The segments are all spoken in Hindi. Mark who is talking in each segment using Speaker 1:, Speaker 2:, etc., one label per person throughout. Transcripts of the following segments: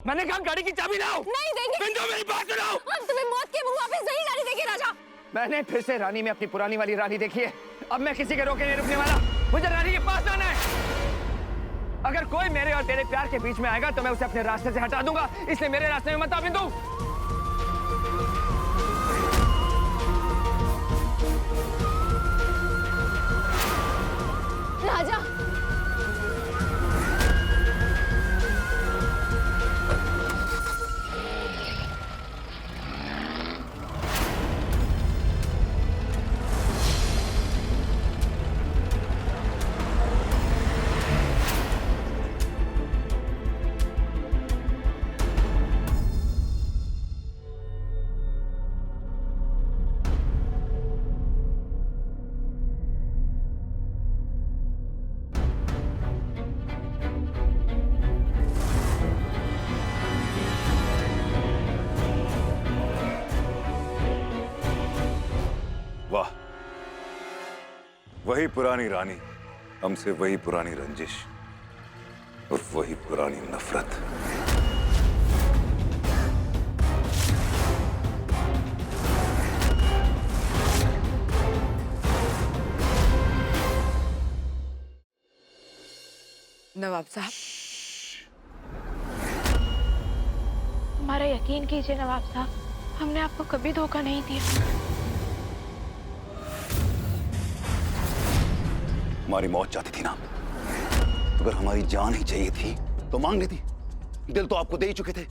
Speaker 1: मैंने कहा गाड़ी की चाबी लाओ।
Speaker 2: नहीं देंगे।
Speaker 1: बिंदु मेरी बात सुनो।
Speaker 2: हम तुम्हें मौत के मुंह वापस नहीं जाने देंगे राजा।
Speaker 1: मैंने फिर से रानी में अपनी पुरानी वाली रानी देखी है। अब मैं किसी के रोके नहीं रुकने वाला। मुझे रानी के पास जाना है। अगर कोई मेरे और तेरे प्यार के बीच में आएगा तो मैं उसे अपने रास्ते से हटा दूंगा, इसलिए मेरे रास्ते में मत आ बिंदु।
Speaker 2: राजा
Speaker 3: वाह, वही पुरानी रानी, हमसे वही पुरानी रंजिश और वही पुरानी नफरत।
Speaker 4: नवाब साहब,
Speaker 5: हमारा यकीन कीजिए नवाब साहब, हमने आपको कभी धोखा नहीं दिया।
Speaker 3: हमारी मौत चाहती थी ना? अगर हमारी जान ही चाहिए थी तो मांग लेती। दिल तो आपको दे ही चुके थे,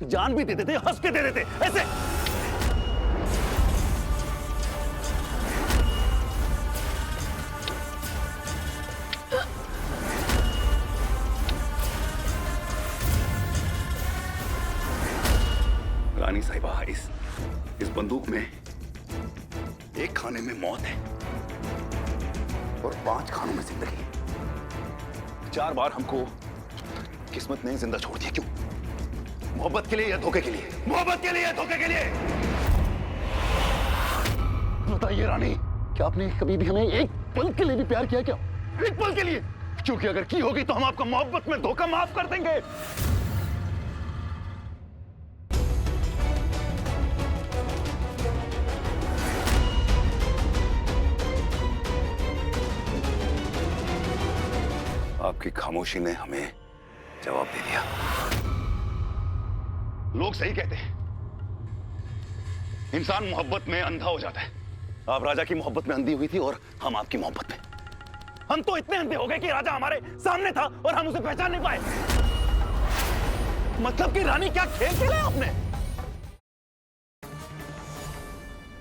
Speaker 3: जान भी दे देते, हंस के दे देते, ऐसे। रानी साहिबा, इस बंदूक में एक खाने में मौत है और 5 खानों में जिंदगी। 4 बार हमको किस्मत ने जिंदा छोड़ दिया। क्यों? मोहब्बत के लिए या धोखे के लिए? मोहब्बत के लिए या धोखे के लिए? बताइए रानी, क्या आपने कभी भी हमें एक पल के लिए भी प्यार किया क्या? एक पल के लिए? क्योंकि अगर की होगी तो हम आपका मोहब्बत में धोखा माफ कर देंगे। आपकी खामोशी ने हमें जवाब दे दिया। लोग सही कहते हैं, इंसान मोहब्बत में अंधा हो जाता है। आप राजा की मोहब्बत में अंधी हुई थी और हम आपकी मोहब्बत में। हम तो इतने अंधे हो गए कि राजा हमारे सामने था और हम उसे पहचान नहीं पाए। मतलब कि रानी, क्या खेल खेला है आपने?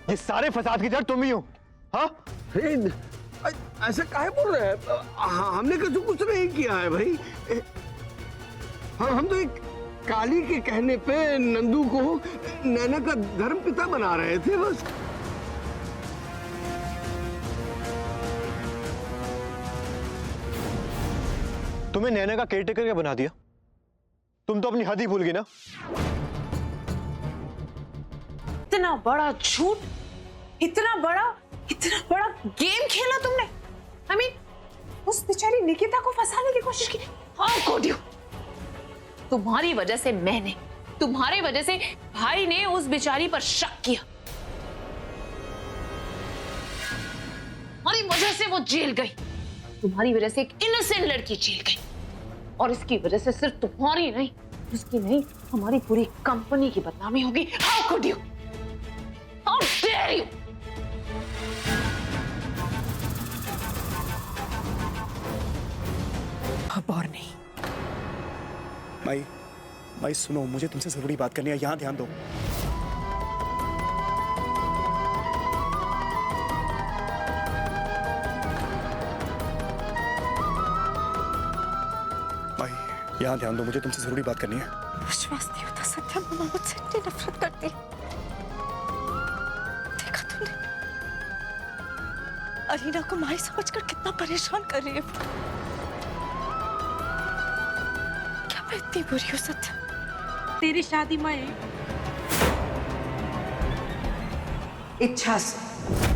Speaker 1: ये सारे फसाद की जड़ तुम ही हो। हाँ,
Speaker 6: ऐसा काहे बोल रहे हैं? हमने कुछ नहीं किया है भाई। हम तो एक काली के कहने पे नंदू को नैना का धर्म पिता बना रहे थे बस।
Speaker 7: तुम्हें नैना का केयरटेकर क्या बना दिया? तुम तो अपनी हद ही भूल गई ना।
Speaker 4: इतना बड़ा झूठ, इतना बड़ा गेम खेला तुमने। I mean, उस बेचारी निकिता को फंसाने की कोशिश की। How could you? तुम्हारी वजह से मैंने, तुम्हारे वजह से भाई ने उस बेचारी पर शक किया। तुम्हारी वजह से वो जेल गई, तुम्हारी वजह से एक इनोसेंट लड़की जेल गई, और इसकी वजह से सिर्फ तुम्हारी नहीं, उसकी नहीं, हमारी पूरी कंपनी की बदनामी होगी। How could you? How dare you?
Speaker 7: अब और नहीं। माई सुनो, मुझे तुमसे जरूरी बात करनी है, यहां ध्यान दो। माई, यहां ध्यान दो, मुझे तुमसे जरूरी बात करनी है।
Speaker 5: विश्वास नहीं होता सत्या, मम्मा मुझसे इतनी नफरत करती है। देखा तुमने अरीना को माई समझकर कितना परेशान कर रही है। क्या मैं इतनी बुरी हूँ सत्या?
Speaker 8: तेरी शादी में इच्छा से